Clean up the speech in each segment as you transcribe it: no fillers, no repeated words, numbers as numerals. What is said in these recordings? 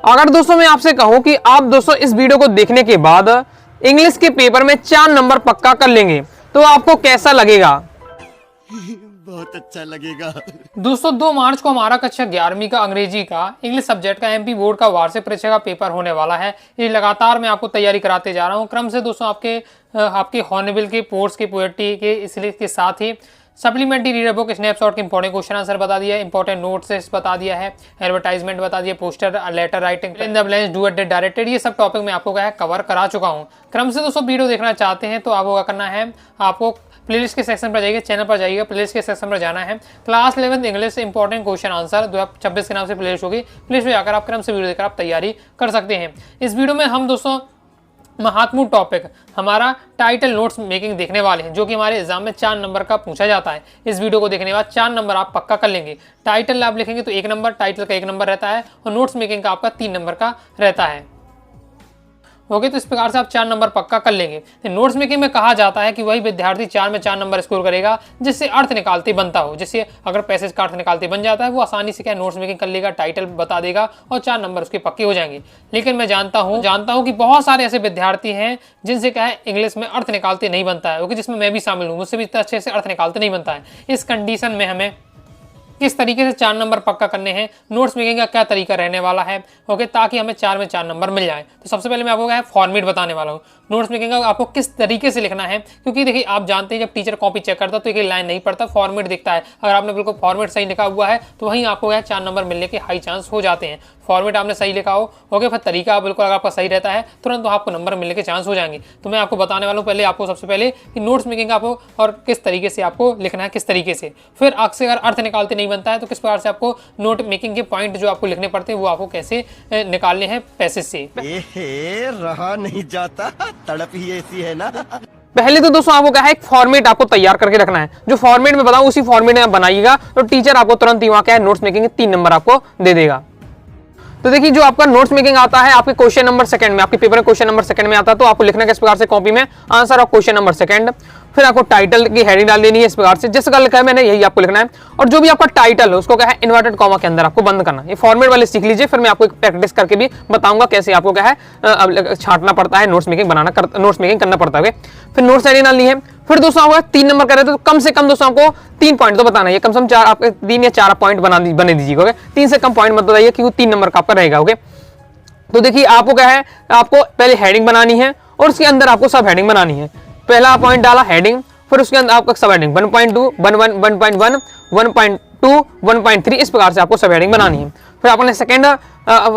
अगर दोस्तों मैं आपसे कहूं कि आप दोस्तों इस वीडियो को देखने के बाद इंग्लिश के पेपर में 4 नंबर पक्का कर लेंगे तो आपको कैसा लगेगा? बहुत अच्छा लगेगा। दोस्तों 2 मार्च को हमारा कक्षा 11वीं का अंग्रेजी का इंग्लिश सब्जेक्ट का एमपी बोर्ड का वार्षिक परीक्षा का पेपर होने वाला है। ये लगातार मैं आपको तैयारी कराते जा रहा हूँ क्रम से। दोस्तों आपके हॉर्नेबिल के पोर्ट्स के पोएट्री के इसलिए के साथ ही सप्लीमेंट्री रीडर बुक स्नैपशॉट के इंपॉर्टेंट क्वेश्चन आंसर बता दिया है, इंपॉर्टेंट नोट्स बता दिया है, एडवर्टाइजमेंट बता दिया, poster letter writing in the blanks do at directed, ये सब टॉपिक मैं आपको क्या है कवर करा चुका हूँ। क्रम से दोस्तों वीडियो देखना चाहते हैं तो आपको क्या करना है, आपको प्लेलिस्ट के सेक्शन पर जाइए, चैनल पर जाइएगा, प्लेलिस्ट के सेक्शन पर जाना है। Class 11 English important question answer 2026 के नाम से प्लेलिस्ट होगी। प्लेलिस्ट में जाकर आप क्रम से वीडियो देखकर आप तैयारी कर सकते हैं। इस वीडियो में हम दोस्तों महत्वपूर्ण टॉपिक हमारा टाइटल नोट्स मेकिंग देखने वाले हैं, जो कि हमारे एग्जाम में 4 नंबर का पूछा जाता है। इस वीडियो को देखने के बाद 4 नंबर आप पक्का कर लेंगे। टाइटल आप लिखेंगे तो 1 नंबर, टाइटल का 1 नंबर रहता है और नोट्स मेकिंग का आपका 3 नंबर का रहता है। ओके, तो इस प्रकार से आप 4 नंबर पक्का कर लेंगे। तो नोट्स मेकिंग में कहा जाता है कि वही विद्यार्थी 4 में 4 नंबर स्कोर करेगा जिससे अर्थ निकालते बनता हो। जिससे अगर पैसेज का अर्थ निकालते बन जाता है वो आसानी से क्या नोट्स मेकिंग कर लेगा, टाइटल बता देगा और 4 नंबर उसके पक्के हो जाएंगे। लेकिन मैं जानता हूँ कि बहुत सारे ऐसे विद्यार्थी हैं जिनसे क्या है इंग्लिश में अर्थ निकालते नहीं बनता है, क्योंकि जिसमें मैं भी शामिल हूँ, मुझसे भी इतना अच्छे से अर्थ निकालते नहीं बनता है। इस कंडीशन में हमें किस तरीके से 4 नंबर पक्का करने हैं, नोट्स मेकिंग का क्या तरीका रहने वाला है, ओके, ताकि हमें 4 में 4 नंबर मिल जाए। तो सबसे पहले मैं आपको क्या है फॉर्मेट बताने वाला हूँ नोट्स मेकिंग का, आपको किस तरीके से लिखना है। क्योंकि देखिए आप जानते हैं जब टीचर कॉपी चेक करता है तो एक लाइन नहीं पढ़ता, फॉर्मेट दिखता है। अगर आपने बिल्कुल फॉर्मेट सही लिखा हुआ है तो वहीं आपको क्या 4 नंबर मिलने के हाई चांस हो जाते हैं। फॉर्मेट आपने सही लिखा हो, ओके, फिर तरीका बिल्कुल अगर आपका सही रहता है तुरंत तो आपको नंबर मिलने के चांस हो जाएंगे। तो मैं आपको बताने वाला हूँ पहले आपको सबसे पहले कि नोट्स मेकिंग आपको और किस तरीके से आपको लिखना है, किस तरीके से। फिर आपसे अगर अर्थ निकालते नहीं बनता है तो किस प्रकार से आपको नोट मेकिंग के पॉइंट जो आपको लिखने पड़ते हैं वो आपको कैसे निकालने हैं पैसेज से। रहा नहीं जाता, तड़प ही ऐसी है ना। पहले तो दोस्तों आपको क्या है एक फॉर्मेट आपको तैयार करके रखना है। जो फॉर्मेट में बताऊं उसी फॉर्मेट में आप बनाइएगा तो टीचर आपको तुरंत ही वहां क्या है नोट्स मेकिंग के 3 नंबर आपको दे देगा। तो देखिए जो आपका नोट्स मेकिंग आता है आपके क्वेश्चन नंबर सेकंड में, आपके पेपर में क्वेश्चन नंबर सेकंड में आता है तो आपको लिखना है किस प्रकार से कॉपी में answer of question number second. फिर आपको टाइटल की हेडिंग डाल देनी है इस प्रकार से, जिस प्रकार लिखा है मैंने यही आपको लिखना है। और जो भी आपका टाइटल है उसको क्या है इन्वर्टेड कॉमा के अंदर आपको बंद करना है। ये फॉर्मेट वाले सीख लीजिए, फिर मैं आपको प्रैक्टिस करके भी बताऊंगा कैसे आपको क्या है छांटना पड़ता है, नोट्स मेकिंग नोट्स मेकिंग करना पड़ता है। फिर नोट्स हेडिंग डालनी है। फिर दोस्तों आपको 3 नंबर कर रहे थे तो कम से कम दोस्तों आपको 3 पॉइंट तो बताना है। कम से कम 4 आपके 3 या 4 पॉइंट बने दीजिएगा। 3 से कम पॉइंट मत बताइए क्योंकि 3 नंबर का आपका रहेगा। ओके, तो देखिए आपको क्या है आपको पहले हेडिंग बनानी है और उसके अंदर आपको सब हेडिंग बनानी है। पहला पॉइंट डाला हेडिंग, फिर उसके अंदर आपका सब हेडिंग 1.2 1.1 1.1 1.2 1.3 इस प्रकार से आपको सब हेडिंग बनानी है। फिर आपने सेकंड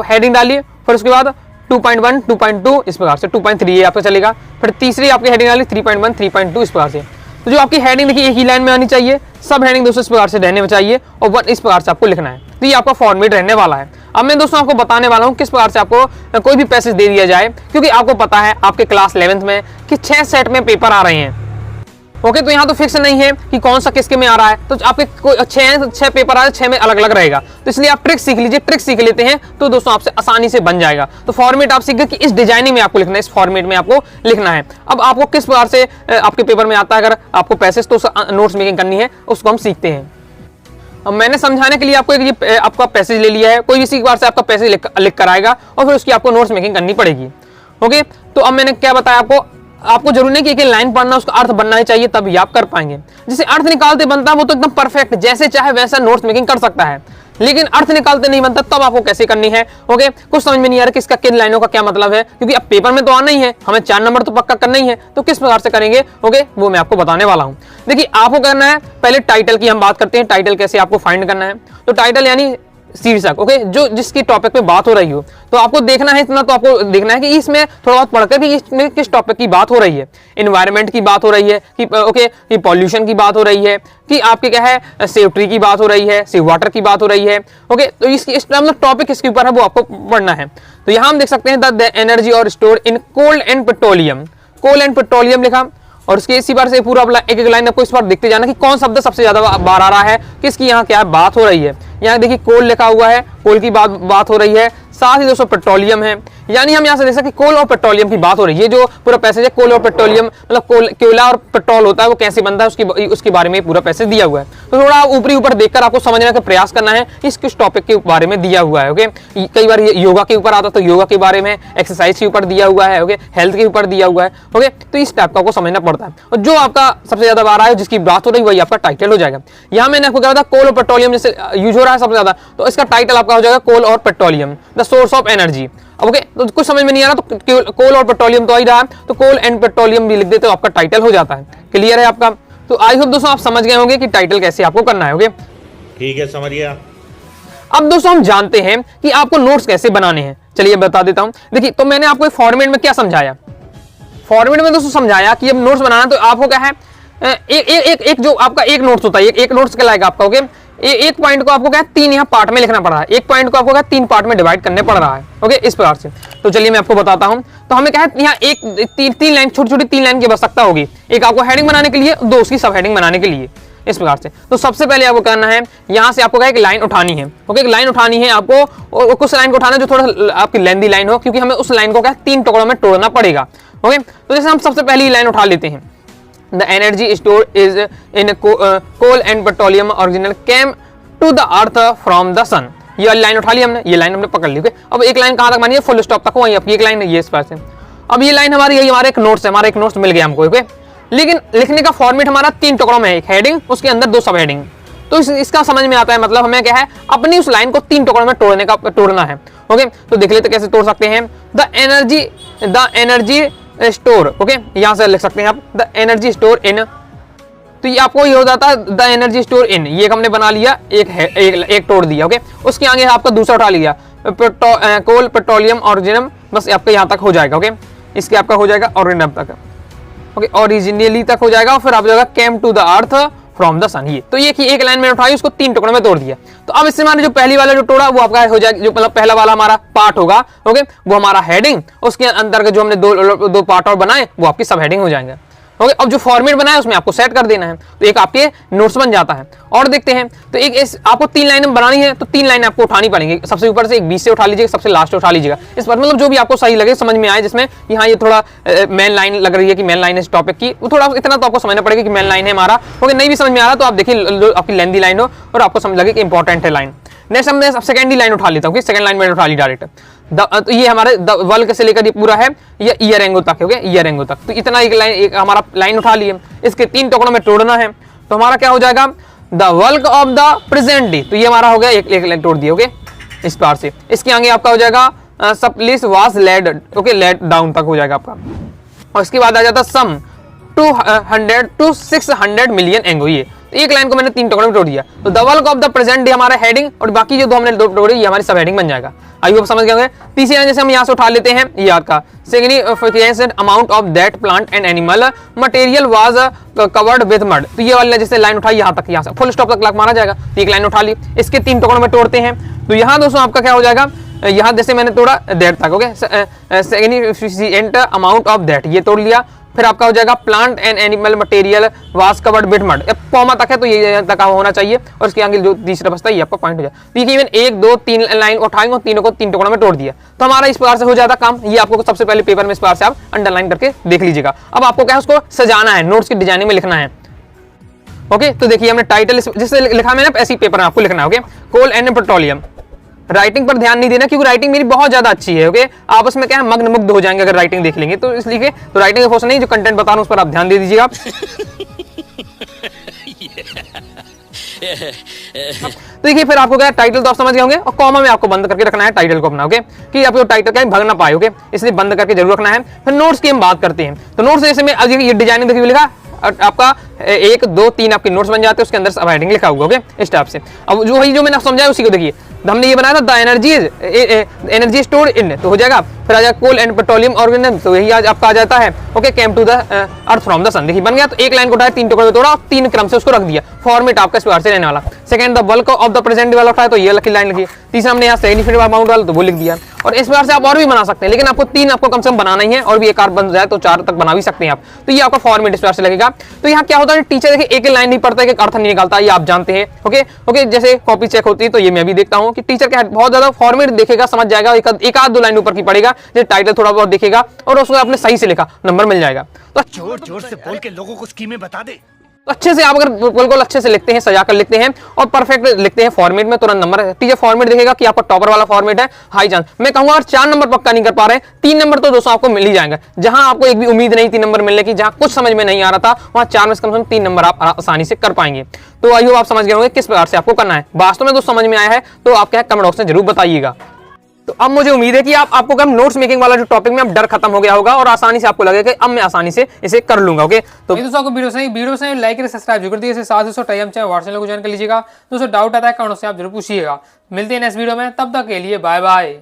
हेडिंग डाली, फिर उसके बाद 2.1 2.2 इस प्रकार से 2.3 ये आपका चलेगा। फिर तीसरी आपकी हेडिंग डाली 3.1 3.2 इस प्रकार से। तो जो आपकी हेडिंग देखिए एक ही लाइन में आनी चाहिए, सब हेडिंग दोस्तों इस प्रकार से रहने में चाहिए और 1 इस प्रकार से आपको लिखना है। तो ये आपका फॉर्मेट रहने वाला है। अब मैं दोस्तों आपको बताने वाला हूँ किस प्रकार से आपको कोई भी पैसेज दे दिया जाए, क्योंकि आपको पता है आपके क्लास 11th में कि 6 सेट में पेपर आ रहे हैं। ओके, तो यहाँ तो फिक्स नहीं है कि कौन सा किसके में आ रहा है, तो आपके 6 पेपर आ रहे हैं, 6 में अलग अलग रहेगा। तो इसलिए आप ट्रिक सीख लीजिए, ट्रिक सीख लेते हैं तो दोस्तों आपसे आसानी से बन जाएगा। तो फॉर्मेट आप सीख गए कि इस डिजाइनिंग में आपको लिखना है, इस फॉर्मेट में आपको लिखना है। अब आपको किस प्रकार से आपके पेपर में आता है अगर आपको पैसेज तो नोट्स मेकिंग करनी है उसको हम सीखते हैं। अब मैंने समझाने के लिए आपको ये आपका पैसेज ले लिया है, कोई किसी बार से आपका पैसेज लिख कर आएगा और फिर उसकी आपको नोट्स मेकिंग करनी पड़ेगी। ओके, तो अब मैंने क्या बताया आपको जरूरी नहीं कि एक लाइन पढ़ना उसका अर्थ बनना ही चाहिए तभी आप कर पाएंगे। जिसे अर्थ निकालते बनता है वो तो एकदम परफेक्ट जैसे चाहे वैसा नोट्स मेकिंग कर सकता है, लेकिन अर्थ निकालते नहीं बनता तब आपको कैसे करनी है। ओके, कुछ समझ में नहीं आ रहा कि इसका किन लाइनों का क्या मतलब है, क्योंकि अब पेपर में तो आना ही है, हमें 4 नंबर तो पक्का करना ही है। तो किस प्रकार से करेंगे ओके वो मैं आपको बताने वाला हूँ। देखिए आपको करना है पहले टाइटल की हम बात करते हैं, टाइटल कैसे आपको फाइंड करना है। तो टाइटल यानी शीर्षक, ओके, जो जिसकी टॉपिक पे बात हो रही हो। तो आपको देखना है इतना, तो आपको देखना है कि इसमें थोड़ा बहुत पढ़कर कि इसमें किस टॉपिक की बात हो रही है। एनवायरनमेंट की बात हो रही है कि ओके कि पॉल्यूशन की बात हो रही है कि आपके क्या है सेव ट्री की बात हो रही है, सेव वाटर की बात हो रही है। ओके, तो इस टॉपिक इसके ऊपर है वो आपको पढ़ना है। तो यहाँ हम देख सकते हैं द एनर्जी और store in coal and petroleum, coal and petroleum लिखा और उसके इसी बार से पूरा एक एक लाइन आपको इस बार देखते जाना कि कौन शब्द सबसे ज्यादा बार आ रहा है, किसकी यहाँ क्या बात हो रही है। यहाँ देखिए कोल लिखा हुआ है, कोल की बात हो रही है। साथ ही दोस्तों पेट्रोलियम है, यानी हम यहाँ से देख सकते कोल और पेट्रोलियम की बात हो रही है। ये जो पूरा पैसेज है कोल और पेट्रोलियम, मतलब कोयला और पेट्रोल होता है वो कैसे बनता है उसके बारे में पूरा पैसेज दिया हुआ है। तो थोड़ा ऊपरी ऊपर देखकर आपको समझने का प्रयास करना है किस टॉपिक के बारे में दिया हुआ है। ओके, कई बार योगा के ऊपर आता तो योगा के बारे में, एक्सरसाइज के ऊपर दिया हुआ है, ओके, हेल्थ के ऊपर दिया हुआ है। ओके, तो इस टाइप का आपको समझना पड़ता है। और जो आपका सबसे ज्यादा बार है जिसकी बात हो रही वही आपका टाइटल हो जाएगा। यहाँ मैंने आपको कहा था कोल और पेट्रोलियम जैसे यूज हो रहा है सबसे ज्यादा, तो इसका टाइटल आपका हो जाएगा कोल और petroleum the source of energy. Okay, तो कुछ समझ में नहीं आ रहा तो कोल और पेट्रोलियम तो आ ही रहा है, तो कोल एंड पेट्रोलियम भी लिख देते तो आपका टाइटल हो जाता है। क्लियर है आपका? तो आई होप दोस्तों आप समझ गए होंगे कि टाइटल कैसे आपको करना है। ओके, ठीक है, समझ गया। अब दोस्तों हम जानते हैं कि आपको नोट्स कैसे बनाने हैं। चलिए बता देता हूं। देखिए, तो मैंने आपको फॉर्मेट में क्या समझाया, फॉर्मेट में दोस्तों समझाया कि अब नोट्स बनाना तो आपको क्या है, एक जो आपका एक नोट्स होता है, एक नोट्स कहलाएगा आपका। ओके, एक पॉइंट को आपको क्या है तीन यहाँ पार्ट में लिखना पड़ रहा है, एक पॉइंट को आपको क्या तीन पार्ट में डिवाइड करने पड़ रहा है। ओके, इस प्रकार से। तो चलिए मैं आपको बताता हूं। तो हमें क्या है यहाँ तीन लाइन, छोटी छोटी 3 लाइन की आवश्यकता होगी, एक आपको हेडिंग बनाने के लिए, 2 उसकी सब हेडिंग बनाने के लिए, इस प्रकार से। तो सबसे पहले आपको करना है यहाँ से आपको क्या एक लाइन उठानी है। ओके, एक लाइन उठानी है आपको, और कुछ लाइन को उठाना जो थोड़ा आपकी लेंदी लाइन हो, क्योंकि हमें उस लाइन को क्या 3 टुकड़ों में तोड़ना पड़ेगा। ओके, तो जैसे हम सबसे पहली लाइन उठा लेते हैं, the energy store is in coal and petroleum original came to the earth from the sun. ये लाइन उठा ली हमने, ये लाइन हमने पकड़ ली। ओके, अब एक लाइन कहां तक मानिए, फुल स्टॉप तक, वही आपकी एक लाइन है ये इस पास से। अब ये लाइन हमारी, यही हमारा एक नोट्स है, हमारा एक नोट्स मिल गया हमको। ओके, लेकिन लिखने का फॉर्मेट हमारा 3 टुकड़ों में है, एक हेडिंग, उसके अंदर 2 सब हेडिंग। तो इसका समझ में आता है, मतलब हमें क्या है अपनी उस लाइन को 3 टुकड़ों में तोड़ना है। ओके, तो देख लेते कैसे तोड़ सकते हैं। द एनर्जी स्टोर, ओके, यहां से लिख सकते हैं आप द एनर्जी स्टोर इन, तो ये आपको ये हो जाता है द एनर्जी स्टोर इन, ये हमने बना लिया, एक तोड़ दिया। ओके, उसके आगे आपका दूसरा उठा लिया कोल पेट्रोलियम ओरिजिनम, बस आपका यहाँ तक हो जाएगा। ओके, इसके आपका हो जाएगा ओरिजिनम तक। ओके, ओरिजिनली तक हो जाएगा, और फिर आप जाएगा came to the earth from the sun. ये तो ये कि एक लाइन में उठाई, उसको 3 टुकड़ों में तोड़ दिया। तो अब इससे हमारा जो पहली वाला जो तोड़ा वो आपका हो जाएगा, जो मतलब पहला वाला हमारा पार्ट होगा। ओके, वो हमारा हेडिंग, उसके अंदर के जो हमने दो पार्ट और बनाए वो आपकी सब हेडिंग हो जाएंगे। ओके, अब जो फॉर्मेट बनाया उसमें आपको सेट कर देना है, तो एक आपके नोट्स बन जाता है। और देखते हैं, तो एक आपको 3 लाइनें बनानी है, तो 3 लाइनें आपको उठानी पड़ेंगी। सबसे ऊपर से एक बीच से उठा लीजिएगा, सबसे लास्ट उठा लीजिएगा, इस पर मतलब जो भी आपको सही लगे, समझ में आए, जिसमें यहाँ ये थोड़ा मेन लाइन लग रही है कि मेन लाइन इस टॉपिक की, वो थोड़ा इतना तो आपको समझना पड़ेगा कि मेन लाइन है हमारा। ओके, नहीं भी समझ में आ रहा तो आप देखिए आपकी लेंदी लाइन हो और आपको समझ लगे कि इंपॉर्टेंट है लाइन। नेक्स्ट हमने सेकेंड ही लाइन उठा लेता हूँ, सेकंड लाइन में उठा ली डायरेक्ट। तो ये हमारे वल्क से लेकर ये पूरा है, ये ईयर एंगल तक है। ओके, ईयर एंगल तक, तो इतना एक हमारा लाइन उठा लिए, इसके 3 टुकड़ों में तोड़ना है। तो हमारा क्या हो जाएगा, the walk of the present day, तो ये हमारा हो गया एक लाइन तोड़ दिया। ओके, इस पार से इसके आगे आपका हो जाएगा supplies was laid, okay, laid down तक हो जाएगा आपका। और इसके बाद आ जाता सम 200 to 600 मिलियन एंगो, ये एक लाइन को मैंने 3 टुकड़ों में तोड़ दिया। तो the walk of the present day हमारा हेडिंग, और बाकी जो 2 हमने तोड़ी ये हमारी सब हेडिंग बन जाएगा। आई होप समझ गए होंगे। तीसरी लाइन जैसे हम यहाँ से उठा लेते हैं, ये आपका significant amount of that plant and animal material was covered with mud, तो ये वाली जैसे लाइन उठाई यहाँ तक, यहाँ से फुल स्टॉप तक लग मारा जाएगा। तो एक लाइन उठा ली, इसके 3 टुकड़ों में तोड़ते हैं। तो यहाँ दोस्तों आपका क्या हो जाएगा, यहाँ जैसे मैंने तोड़ा दैट तक। Okay, significant amount of that, ये तोड़ लिया। फिर आपका हो जाएगा plant and animal material was covered with mud, comma तक है तो ये तक होना चाहिए, और इसके आगे जो तीसरा बचता है ये आपका पॉइंट हो जाए। तो ये 1 2 3 लाइन उठाएंगे, तीनों को 3 टुकड़ों में तोड़ दिया। तो हमारा इस प्रकार से हो जाता काम। ये आपको सबसे पहले पेपर में इस प्रकार से आप अंडरलाइन करके देख लीजिएगा। अब आपको क्या है उसको सजाना है, नोट्स की डिजाइनिंग में लिखना है। ओके, तो देखिए हमने टाइटल जिससे लिखा मैंने ऐसी पेपर में आपको लिखना है। Okay, coal and petroleum. Writing पर ध्यान नहीं देना, क्योंकि राइटिंग मेरी बहुत ज्यादा अच्छी है। ओके, आपस में क्या है मग्न मुग्ध हो जाएंगे अगर राइटिंग देख लेंगे, तो इसलिए तो राइटिंग का फोर्स नहीं, जो कंटेंट बता रहा हूं उस पर आप ध्यान दे दीजिएगा। तो देखिए फिर आपको क्या टाइटल तो आप समझ गए होंगे, और कॉमा में आपको बंद करके रखना है टाइटल को अपना। ओके, कि आपको टाइटल क्या भग ना पाए। ओके, इसलिए बंद करके जरूर रखना है। फिर नोट्स की हम बात करते हैं। तो नोट्स जैसे में ये डिजाइनिंग देखिए लिखा आपका 1 2 3 आपके नोट्स बन जाते हैं, उसके अंदर सब हेडिंग लिखा हुआ। ओके, इस टाइप से। अब जो मैंने समझाया उसी को देखिए, हमने ये बनाया था द एनर्जी स्टोर इन, तो हो जाएगा। फिर आ जाएगा कोल एंड पेट्रोलियम ऑर्गेनिज्म, तो यही आज आपका आ जाता है। Okay, came to the earth from the sun, देखिए बन गया। तो एक लाइन को उठाया, 3 टुकड़ों में तोड़ा और 3 क्रम से उसको रख दिया। फॉर्मेट आपका इस प्रकार से रहने वाला। Second the walk of the present वाला उठाया, तो ये लकी लाइन लिखी। तीसरा हमने यहाँ सिग्निफिकेंट अमाउंट वाला, तो वो लिख दिया। और इस प्रकार से आप और भी बना सकते हैं, लेकिन आपको 3 आपको कम से कम बनाना ही है, और भी एक आध बन जाए तो 4 तक बना भी सकते हैं आप। तो ये आपका फॉर्मेट इस प्रकार से लगेगा। तो यहाँ क्या होता है, टीचर देखिए एक लाइन नहीं पढ़ता है, एक अर्थ नहीं निकालता, ये आप जानते हैं। ओके, जैसे कॉपी चेक होती है तो ये मैं भी देखता हूँ कि टीचर क्या बहुत ज्यादा फॉर्मेट देखेगा, समझ जाएगा, एक आध 2 लाइन ऊपर की पढ़ेगा, जैसे टाइटल थोड़ा बहुत देखेगा और उसको आपने सही से लिखा, नंबर मिल जाएगा। तो जोर जोर से बोल के लोगों को स्कीमें बता दे। तो अच्छे से आप अगर बिल्कुल अच्छे से लिखते हैं, सजाकर लिखते हैं और परफेक्ट लिखते हैं फॉर्मेट में, तुरंत नंबर टीचर फॉर्मेट देखेगा कि आपका टॉपर वाला फॉर्मेट है, हाई चांस। मैं कहूंगा अगर 4 नंबर पक्का नहीं कर पा रहे हैं, 3 नंबर तो दोस्तों आपको मिल ही जाएंगे। जहां आपको एक भी उम्मीद नहीं 3 नंबर मिलने की, जहां कुछ समझ में नहीं आ रहा था, वहां 4 में से कम 3 नंबर आप आसानी से कर पाएंगे। तो आई होप आप समझ गए होंगे किस प्रकार से आपको करना है। वास्तव में दोस्तों समझ में आया है तो आप क्या कमेंट बॉक्स में जरूर बताइएगा। तो अब मुझे उम्मीद है कि आपको कम नोट्स मेकिंग वाला जो टॉपिक में अब डर खत्म हो गया होगा और आसानी से आपको लगेगा कि अब मैं आसानी से इसे कर लूंगा। ओके, तो दोस्तों आपको वीडियो से लाइक और सब्सक्राइब जरूर कर दीजिए। साथ ही टाइम चाहे व्हाट्सएप को ज्वाइन कर लीजिएगा। दोस्तों डाउट आता है कमेंट से आप जरूर पूछिएगा। मिलते हैं नेक्स्ट वीडियो में, तब तक के लिए बाय बाय।